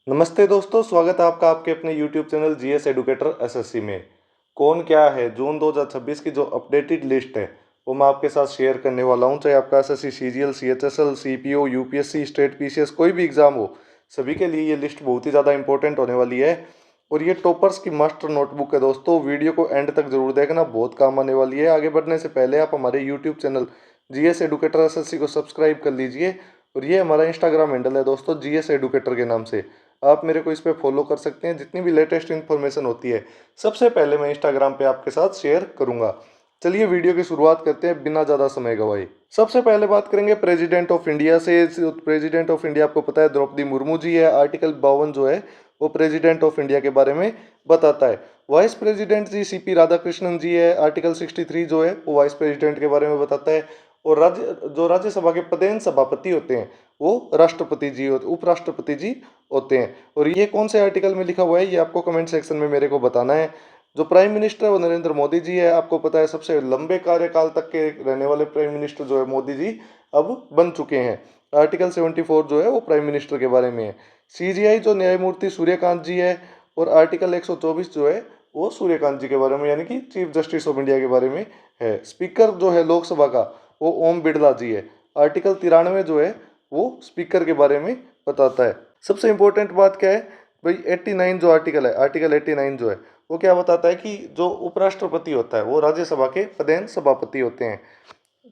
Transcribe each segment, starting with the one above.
नमस्ते दोस्तों, स्वागत है आपका आपके अपने YouTube channel GS educator SSC में। कौन क्या है जून 2026 की जो अपडेटेड लिस्ट है वो मैं आपके साथ शेयर करने वाला हूं। चाहे आपका SSC, CGL, CHSL, CPO, UPSC, state PCS कोई भी एग्जाम हो, सभी के लिए ये लिस्ट बहुत ही ज़्यादा इंपॉर्टेंट होने वाली है। और ये टॉपर्स की मास्टर नोटबुक है दोस्तों। वीडियो को एंड तक जरूर देखना, बहुत काम आने वाली है। आगे बढ़ने से पहले आप हमारे YouTube channel GS educator SSC को सब्सक्राइब कर लीजिए। और ये हमारा इंस्टाग्राम हैंडल है दोस्तों, जीएस एडुकेटर के नाम से। आप मेरे को इस पे फॉलो कर सकते हैं। जितनी भी लेटेस्ट इन्फॉर्मेशन होती है सबसे पहले मैं इंस्टाग्राम पे आपके साथ शेयर करूंगा। चलिए वीडियो की शुरुआत करते हैं बिना ज़्यादा समय गवाए। सबसे पहले बात करेंगे प्रेसिडेंट ऑफ इंडिया से। प्रेसिडेंट ऑफ इंडिया आपको पता है द्रौपदी मुर्मू जी है। आर्टिकल 52 जो है वो प्रेसिडेंट ऑफ इंडिया के बारे में बताता है। वाइस प्रेसिडेंट जी सीपी राधाकृष्णन जी है। आर्टिकल 63 जो है वो वाइस प्रेसिडेंट के बारे में बताता है। और राज्यसभा के पदेन सभापति होते हैं वो राष्ट्रपति जी होते, उपराष्ट्रपति जी होते हैं। और ये कौन से आर्टिकल में लिखा हुआ है ये आपको कमेंट सेक्शन में मेरे को बताना है। जो प्राइम मिनिस्टर वो नरेंद्र मोदी जी है। आपको पता है सबसे लंबे कार्यकाल तक के रहने वाले प्राइम मिनिस्टर जो है मोदी जी अब बन चुके हैं। आर्टिकल 74 जो है वो प्राइम मिनिस्टर के बारे में है। सीजीआई जो न्यायमूर्ति सूर्यकांत जी है। और आर्टिकल 124 जो है वो सूर्यकांत जी के बारे में यानी कि चीफ जस्टिस ऑफ इंडिया के बारे में है। स्पीकर जो है लोकसभा का वो ओम बिरला जी है। आर्टिकल 93 जो है वो स्पीकर के बारे में बताता है। सबसे इंपॉर्टेंट बात क्या है भाई, 89 जो आर्टिकल है, आर्टिकल 89 जो है वो क्या बताता है कि जो उपराष्ट्रपति होता है वो राज्यसभा के पदेन सभापति होते हैं।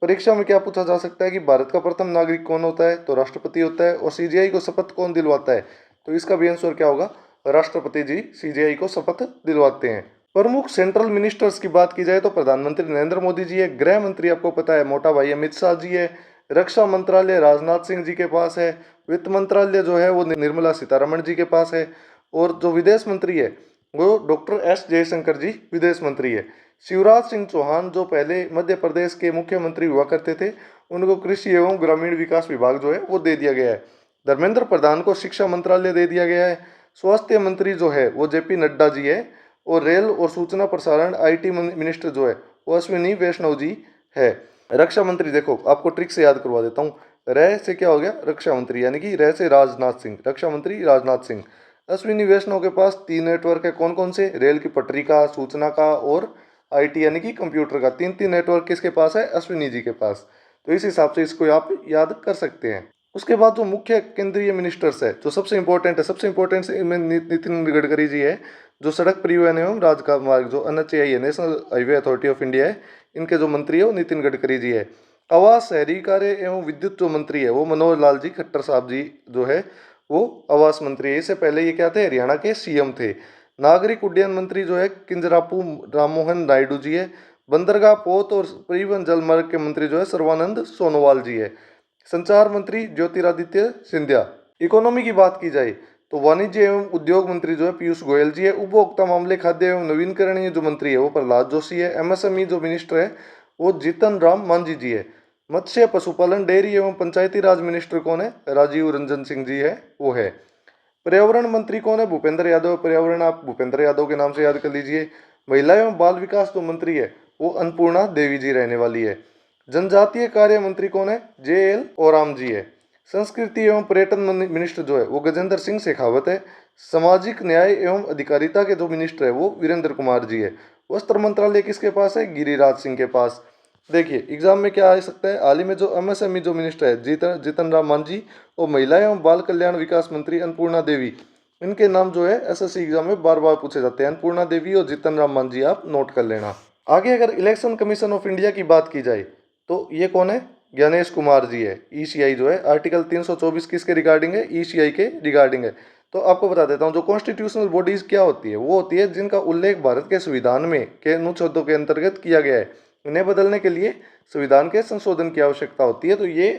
परीक्षा में क्या पूछा जा सकता है कि भारत का प्रथम नागरिक कौन होता है, तो राष्ट्रपति होता है। और सीजीआई को शपथ कौन दिलवाता है, तो इसका भी आंसर क्या होगा, राष्ट्रपति जी सीजीआई को शपथ दिलवाते हैं। प्रमुख सेंट्रल मिनिस्टर्स की बात की जाए तो प्रधानमंत्री नरेंद्र मोदी जी है। गृह मंत्री आपको पता है मोटा भाई अमित शाह जी है। रक्षा मंत्रालय राजनाथ सिंह जी के पास है। वित्त मंत्रालय जो है वो निर्मला सीतारमण जी के पास है। और जो विदेश मंत्री है वो डॉक्टर एस जयशंकर जी विदेश मंत्री है। शिवराज सिंह चौहान जो पहले मध्य प्रदेश के मुख्यमंत्री हुआ करते थे, उनको कृषि एवं ग्रामीण विकास विभाग जो है वो दे दिया गया है। धर्मेंद्र प्रधान को शिक्षा मंत्रालय दे दिया गया है। स्वास्थ्य मंत्री जो है वो जेपी नड्डा जी है। और रेल और सूचना प्रसारण आईटी मिनिस्टर जो है वो अश्विनी वैष्णव जी है। रक्षा मंत्री देखो आपको ट्रिक से याद करवा देता हूँ। रे से क्या हो गया, रक्षा मंत्री, यानी कि रे से राजनाथ सिंह, रक्षा मंत्री राजनाथ सिंह। अश्विनी वैष्णव के पास 3 नेटवर्क है, कौन कौन से, रेल की पटरी का, सूचना का और आईटी यानी कि कंप्यूटर का। तीन तीन नेटवर्क किसके पास है, अश्विनी जी के पास। तो इस हिसाब से इसको आप याद कर सकते हैं। उसके बाद जो मुख्य केंद्रीय मिनिस्टर्स है जो सबसे इंपॉर्टेंट है, सबसे इंपॉर्टेंट इनमें नितिन गडकरी जी है जो सड़क परिवहन एवं राजमार्ग जो एनएचएआई है, national highway authority of India है, इनके जो मंत्री है वो नितिन गडकरी जी है। आवास, शहरी कार्य एवं विद्युत जो मंत्री है वो मनोहर लाल जी खट्टर साहब जी जो है वो आवास मंत्री है। इससे पहले ये क्या थे, हरियाणा के सीएम थे। नागरिक उड्डयन मंत्री जो है किंजरापू राममोहन नायडू जी है। बंदरगाह, पोत और परिवहन जलमार्ग के मंत्री जो है सर्वानंद सोनोवाल जी है। संचार मंत्री ज्योतिरादित्य सिंधिया। इकोनॉमी की बात की जाए तो वाणिज्य एवं उद्योग मंत्री जो है पीयूष गोयल जी है। उपभोक्ता मामले, खाद्य एवं नवीनकरणीय जो मंत्री है वो प्रहलाद जोशी है। एमएसएमई जो मिनिस्टर है वो जीतन राम मांझी जी है। मत्स्य, पशुपालन, डेयरी एवं पंचायती राज मिनिस्टर कौन है, राजीव रंजन सिंह जी है वो है। पर्यावरण मंत्री कौन है, भूपेंद्र यादव। पर्यावरण आप भूपेंद्र यादव के नाम से याद कर लीजिए। महिला एवं बाल विकास जो मंत्री है वो अन्नपूर्णा देवी जी रहने वाली है। जनजातीय कार्य मंत्री कौन है, जे एल ओराम जी है। संस्कृति एवं पर्यटन मिनिस्टर जो है वो गजेंद्र सिंह शेखावत है। सामाजिक न्याय एवं अधिकारिता के जो मिनिस्टर है वो वीरेंद्र कुमार जी है। वस्त्र मंत्रालय किसके पास है, गिरिराज सिंह के पास। देखिए एग्जाम में क्या आ सकता है, हाल ही में जो एमएसएमई जो मिनिस्टर है जीतन राम मांझी और महिला एवं बाल कल्याण विकास मंत्री अन्नपूर्णा देवी, इनके नाम जो है एसएससी एग्जाम में बार बार पूछे जाते हैं। अन्नपूर्णा देवी और जीतन राम मांझी आप नोट कर लेना। आगे अगर इलेक्शन कमीशन ऑफ इंडिया की बात की जाए तो ये कौन है, ज्ञानेश कुमार जी है। ईसीआई जो है आर्टिकल 324 किसके रिगार्डिंग है, ईसीआई के रिगार्डिंग है। तो आपको बता देता हूँ जो कॉन्स्टिट्यूशनल बॉडीज क्या होती है, वो होती है जिनका उल्लेख भारत के संविधान में के अनुच्छेदों के अंतर्गत किया गया है। इन्हें बदलने के लिए संविधान के संशोधन की आवश्यकता होती है, तो ये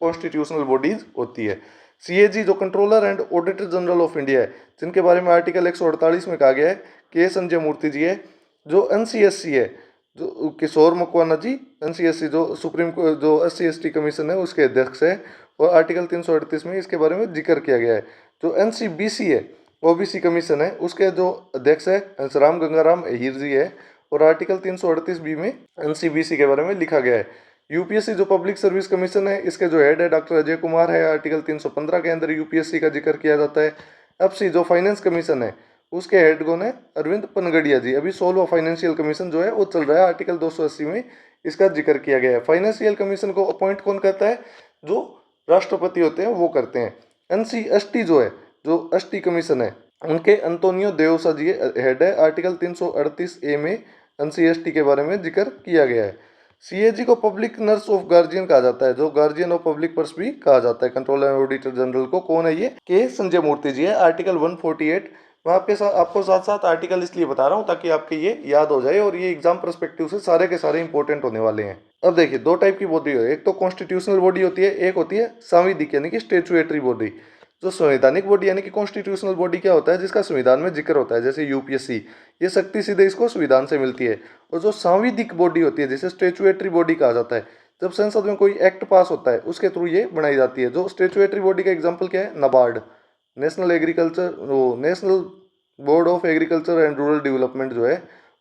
कॉन्स्टिट्यूशनल बॉडीज होती है। सीएजी जो controller and auditor general of India है, जिनके बारे में आर्टिकल 148 में कहा गया है के संजय मूर्ति जी है। जो एनसीएससी है जो किशोर मकवाना जी, एनसीएससी जो सुप्रीम जो एससी एसटी कमीशन है उसके अध्यक्ष है। और आर्टिकल 338 में इसके बारे में जिक्र किया गया है। जो एनसीबीसी है ओबीसी कमीशन है उसके जो अध्यक्ष है हंसराम गंगाराम अहीर जी है। और आर्टिकल 338 बी में एनसीबीसी के बारे में लिखा गया है। यूपीएससी जो पब्लिक सर्विस कमीशन है इसके जो हेड है डॉक्टर अजय कुमार है। आर्टिकल 315 के अंदर यूपीएससी का जिक्र किया जाता है। एफसी जो फाइनेंस कमीशन है उसके हेड कौन है? अरविंद पनगड़िया जी। अभी 16वां फाइनेंशियल कमीशन जो है वो चल रहा है, आर्टिकल 280 में इसका जिक्र किया गया है। फाइनेंशियल कमीशन को अपॉइंट कौन करता है? जो राष्ट्रपति होते हैं वो करते हैं। एनसीएसटी जो है, जो एसटी कमीशन है, उनके अंतोनियो देओसा जी हेड है। आर्टिकल 338 ए में एनसीएसटी के बारे में जिक्र किया गया है। सीएजी को पब्लिक नर्स ऑफ गार्जियन कहा जाता है, जो गार्जियन ऑफ पब्लिक पर्स भी कहा जाता है। कंट्रोलर एंड ऑडिटर जनरल को कौन है? ये के संजय मूर्ति जी है। आर्टिकल 148। मैं आपको साथ साथ आर्टिकल इसलिए बता रहा हूँ ताकि आपके ये याद हो जाए, और ये एग्जाम परस्पेक्टिव से सारे के सारे इंपॉर्टेंट होने वाले हैं। अब देखिए, दो टाइप की बॉडी है, एक तो कॉन्स्टिट्यूशनल बॉडी होती है, एक होती है सांविधिक यानी कि स्टेचुएटरी बॉडी। जो संवैधानिक बॉडी यानी कि कॉन्स्टिट्यूशनल बॉडी क्या होता है? जिसका संविधान में जिक्र होता है, जैसे यूपीएससी, ये शक्ति सीधे इसको संविधान से मिलती है। और जो सांविधिक बॉडी होती है, जिसे स्टेचुएटरी बॉडी कहा जाता है, जब संसद में कोई एक्ट पास होता है उसके थ्रू ये बनाई जाती है। जो स्टेचुएटरी बॉडी का एग्जाम्पल क्या है? NABARD, national board of agriculture and rural development जो है,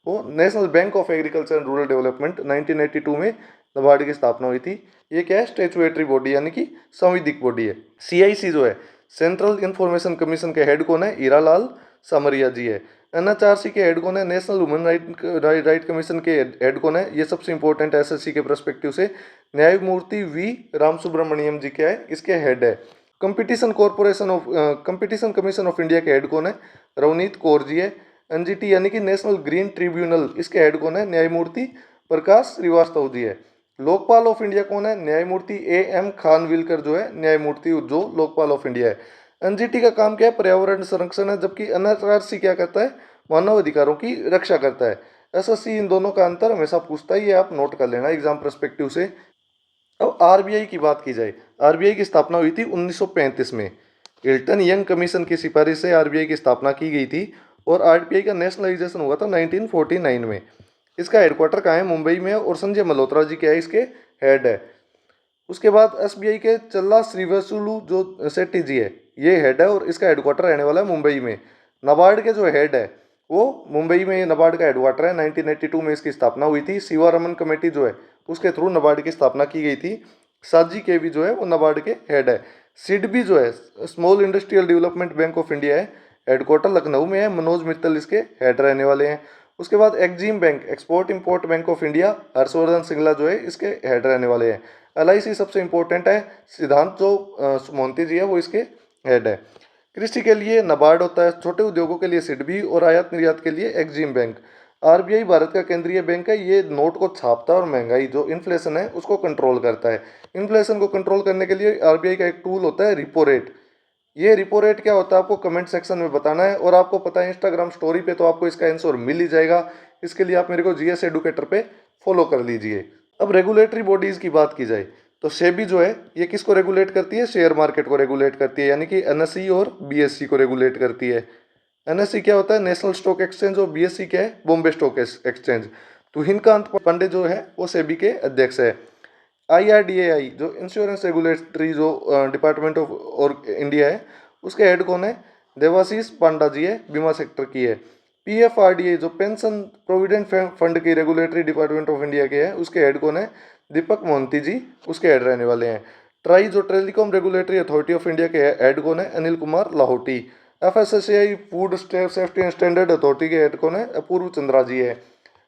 वो national bank of agriculture and rural development 1982 में नाबार्ड की स्थापना हुई थी। ये क्या है? स्टेचुएटरी बॉडी यानी कि संविधिक बॉडी है। सीआईसी जो है, सेंट्रल इंफॉर्मेशन कमीशन के हेड कौन है? हीरालाल समरिया जी है। एनएचआरसी के हेड कौन है? नेशनल वुमेन राइट कमीशन के हेड कौन है? ये सबसे इंपॉर्टेंट है एसएससी के परस्पेक्टिव से। न्यायमूर्ति वी राम सुब्रमण्यम जी क्या है? इसके हेड है। कंपटीशन कमीशन ऑफ इंडिया के हेड कौन है? रवनीत कौर जी है। एनजीटी यानी कि नेशनल ग्रीन ट्रिब्यूनल, इसके हेड कौन है? न्यायमूर्ति प्रकाश श्रीवास्तव जी है। लोकपाल ऑफ इंडिया कौन है? न्यायमूर्ति ए एम खानविलकर जो है न्यायमूर्ति जो लोकपाल ऑफ इंडिया है। एनजीटी का काम क्या है? पर्यावरण संरक्षण है, जबकि एनएचआरसी क्या करता है? मानव अधिकारों की रक्षा करता है। एसएससी इन दोनों का अंतर हमेशा पूछता है, ये आप नोट कर लेना एग्जाम परस्पेक्टिव से। अब आरबीआई की बात की जाए, आरबीआई की स्थापना हुई थी 1935 में। हिल्टन यंग कमीशन की सिफारिश से आरबीआई की स्थापना की गई थी, और आरबीआई का नेशनलाइजेशन हुआ था 1949 में। इसका हेडक्वार्टर कहाँ है? मुंबई में, और संजय मल्होत्रा जी क्या है? इसके हेड है। उसके बाद एसबीआई के चल्ला श्रीवासुलु जो सेट्टी जी है, ये हेड है, और इसका हेडक्वार्टर रहने वाला है मुंबई में। नाबार्ड के जो हेड है वो मुंबई में नाबार्ड का हेडक्वार्टर है। 1982 में इसकी स्थापना हुई थी। शिवारमन कमेटी जो है उसके थ्रू नाबार्ड की स्थापना की गई थी। साजी के भी जो है वो नाबार्ड के हेड है। सिडबी जो है, small industrial development bank of India है, हेडक्वार्टर लखनऊ में है। मनोज मित्तल इसके हेड रहने वाले हैं। उसके बाद EXIM bank, export import bank of India, Harshvardhan Singla जो है इसके हेड रहने वाले हैं। एलआईसी सबसे इंपॉर्टेंट है, सिद्धांत जो मोहंती जी है वो इसके हेड है। कृषि के लिए नाबार्ड होता है, छोटे उद्योगों के लिए सिडबी, और आयात निर्यात के लिए एक्जिम बैंक। आरबीआई भारत का केंद्रीय बैंक है, ये नोट को छापता है और महंगाई जो इन्फ्लेशन है उसको कंट्रोल करता है। इन्फ्लेशन को कंट्रोल करने के लिए आरबीआई का एक टूल होता है रिपो रेट। ये रिपो रेट क्या होता है आपको कमेंट सेक्शन में बताना है, और आपको पता है इंस्टाग्राम स्टोरी पे तो आपको इसका आंसर मिल ही जाएगा। इसके लिए आप मेरे को जीएस एडुकेटर पे फॉलो कर लीजिए। अब रेगुलेटरी बॉडीज़ की बात की जाए तो सेबी जो है ये किसको रेगुलेट करती है? शेयर मार्केट को रेगुलेट करती है, यानी कि एनएसई और बीएसई को रेगुलेट करती है। एनएसई क्या होता है? नेशनल स्टॉक एक्सचेंज, और बीएसई क्या है? Bombay stock exchange. तो हिनकांत पांडे जो है वो सेबी के अध्यक्ष है। आईआरडीएआई जो इंश्योरेंस रेगुलेटरी जो डिपार्टमेंट ऑफ और इंडिया है, उसके हेड कौन है? देवाशीष पांडा जी है, बीमा सेक्टर की है। पीएफआरडीए जो पेंशन प्रोविडेंट फंड की रेगुलेटरी डिपार्टमेंट ऑफ इंडिया के है, उसके हेड कौन है? दीपक मोहंती जी उसके हेड रहने वाले हैं। ट्राई जो telecom regulatory authority of India के हेड कौन है? Anil Kumar Lahoti. FSSAI food safety and standard authority के हेड कौन है? अपूर्व चंद्रा जी है।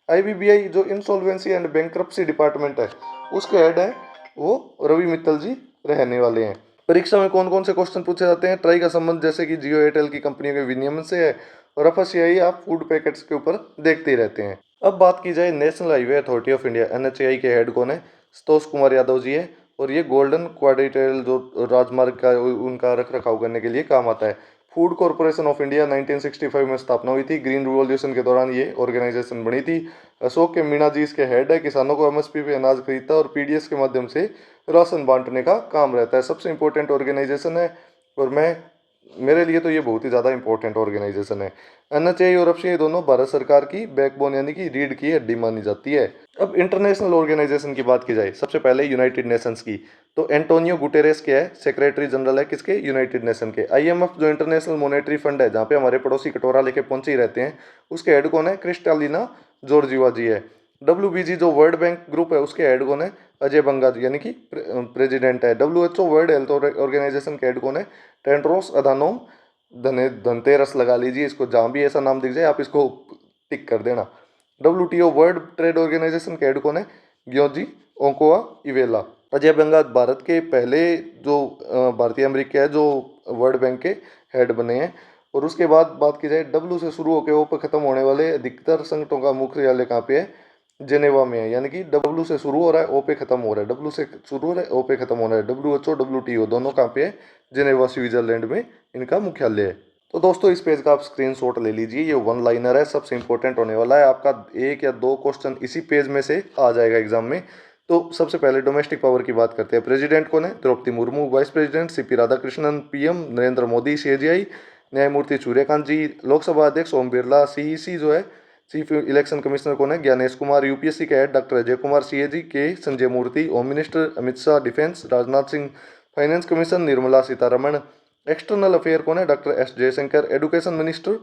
आईबीबीआई जो इंसॉल्वेंसी एंड बैंक्रप्सी डिपार्टमेंट है, उसके हेड है वो रवि मित्तल जी रहने वाले हैं। परीक्षा में कौन कौन से क्वेश्चन पूछे जाते हैं? ट्राई का संबंध जैसे कि जियो एयरटेल की कंपनियों के विनियमन से है, और एफएससीआई आप फूड पैकेट्स के ऊपर देखते ही रहते हैं। अब बात की जाए national highway authority of India NHAI के हेड कौन है? संतोष कुमार यादव जी है, और ये गोल्डन क्वाड्रिलेटरल जो राजमार्ग का उनका रख रखाव करने के लिए काम आता है। फूड कॉरपोरेशन ऑफ इंडिया 1965 में स्थापना हुई थी। ग्रीन रिवॉल्यूशन के दौरान ये ऑर्गेनाइजेशन बनी थी। अशोक के मीणा जी इसके हेड है। किसानों को एमएसपी पे अनाज खरीदता है, और पीडीएस के माध्यम से राशन बांटने का काम रहता है। सबसे इंपॉर्टेंट ऑर्गेनाइजेशन है, और मेरे लिए तो ये बहुत ही ज़्यादा इंपॉर्टेंट ऑर्गेनाइजेशन है। एनएचएआई और एफसीआई दोनों भारत सरकार की बैकबोन यानी कि रीढ़ की हड्डी मानी जाती है। अब इंटरनेशनल ऑर्गेनाइजेशन की बात की जाए, सबसे पहले यूनाइटेड नेशंस की, तो एंटोनियो गुटेरेस क्या है? सेक्रेटरी जनरल है किसके? यूनाइटेड नेशन के। आईएमएफ जो इंटरनेशनल मॉनेटरी फंड है, जहाँ पे हमारे पड़ोसी कटोरा लेके पहुंचे ही रहते हैं, उसके हेड कौन है? क्रिस्टालिना जॉर्जिवा जी है। डब्ल्यूबीजी जो वर्ल्ड बैंक ग्रुप है, उसके हेड कौन है? अजय बंगा जी यानी कि प्रेसिडेंट है। डब्ल्यूएचओ वर्ल्ड हेल्थ ऑर्गेनाइजेशन के हेड कौन है? टेड्रोस अधानोम धनतेरस लगा लीजिए, इसको जहाँ भी ऐसा नाम दिख जाए आप इसको टिक कर देना। WTO वर्ल्ड ट्रेड ऑर्गेनाइजेशन के हेड कौन है? ग्योजी ओकोआ इवेला। अजय बंगा भारत के पहले जो भारतीय अमेरिकी है जो वर्ल्ड बैंक के हेड बने हैं। और उसके बाद बात की जाए, डब्ल्यू से शुरू होकर ओ पे खत्म होने वाले अधिकतर संगठनों का मुख्यालय कहाँ पे है? जेनेवा में है। यानी कि डब्ल्यू से शुरू हो रहा है, ओ पे खत्म हो रहा है, डब्ल्यू से शुरू हो रहा है, ओ पे खत्म हो रहा है। WHO WTO दोनों कहाँ पे है? जेनेवा स्विट्जरलैंड में इनका मुख्यालय है। तो दोस्तों इस पेज का आप स्क्रीनशॉट ले लीजिए, ये वन लाइनर है, सबसे इंपॉर्टेंट होने वाला है। आपका 1 या 2 क्वेश्चन इसी पेज में से आ जाएगा एग्जाम में। तो सबसे पहले डोमेस्टिक पावर की बात करते हैं। प्रेसिडेंट कौन है? Droupadi Murmu. Vice president CP Radhakrishnan. PM Narendra Modi CGI। न्यायमूर्ति सूर्यकांत जी। लोकसभा अध्यक्ष ओम बिरला। CEC जो है चीफ इलेक्शन कमिश्नर कौन है? ज्ञानेश कुमार। UPSC के head doctor Ajay Kumar CAG के Sanjay Murthy. Home minister Amit Shah. Defence Rajnath Singh. Finance commission Nirmala Sitharaman. External affair कौन है? Doctor S Jaishankar. Education minister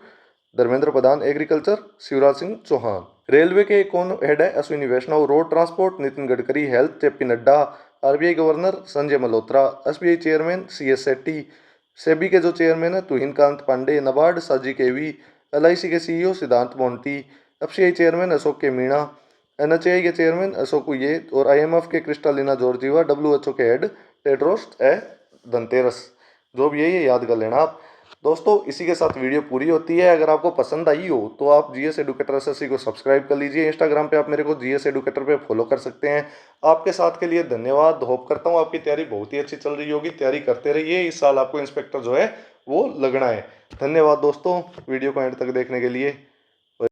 Dharmendra Pradhan. Agriculture Shivraj Singh Chouhan. Railway के कौन हेड है? Ashwini Vaishnaw. Road transport Nitin Gadkari. Health JP Nadda. RBI governor Sanjay Malhotra. SBI chairman CS Setty. SEBI के जो चेयरमैन है तुहिन कांत पांडे। NABARD साजी केवी। LIC के CEO सिद्धांत मोंटी। FCI चेयरमैन अशोक के मीणा। NHAI के चेयरमैन अशोक उयेत। और IMF के क्रिस्टालिना जॉर्जिवा। WHO के हेड टेड्रोस धनतेरस। जो भी है ये याद कर लेना आप। दोस्तों इसी के साथ वीडियो पूरी होती है। अगर आपको पसंद आई हो तो आप GS एडुकेटर SSC को सब्सक्राइब कर लीजिए। इंस्टाग्राम पे आप मेरे को GS एडुकेटर पे फॉलो कर सकते हैं। आपके साथ के लिए धन्यवाद। होप करता हूँ आपकी तैयारी बहुत ही अच्छी चल रही होगी। तैयारी करते रहिए, इस साल आपको इंस्पेक्टर जो है वो लगना है। धन्यवाद दोस्तों वीडियो को एंड तक देखने के लिए।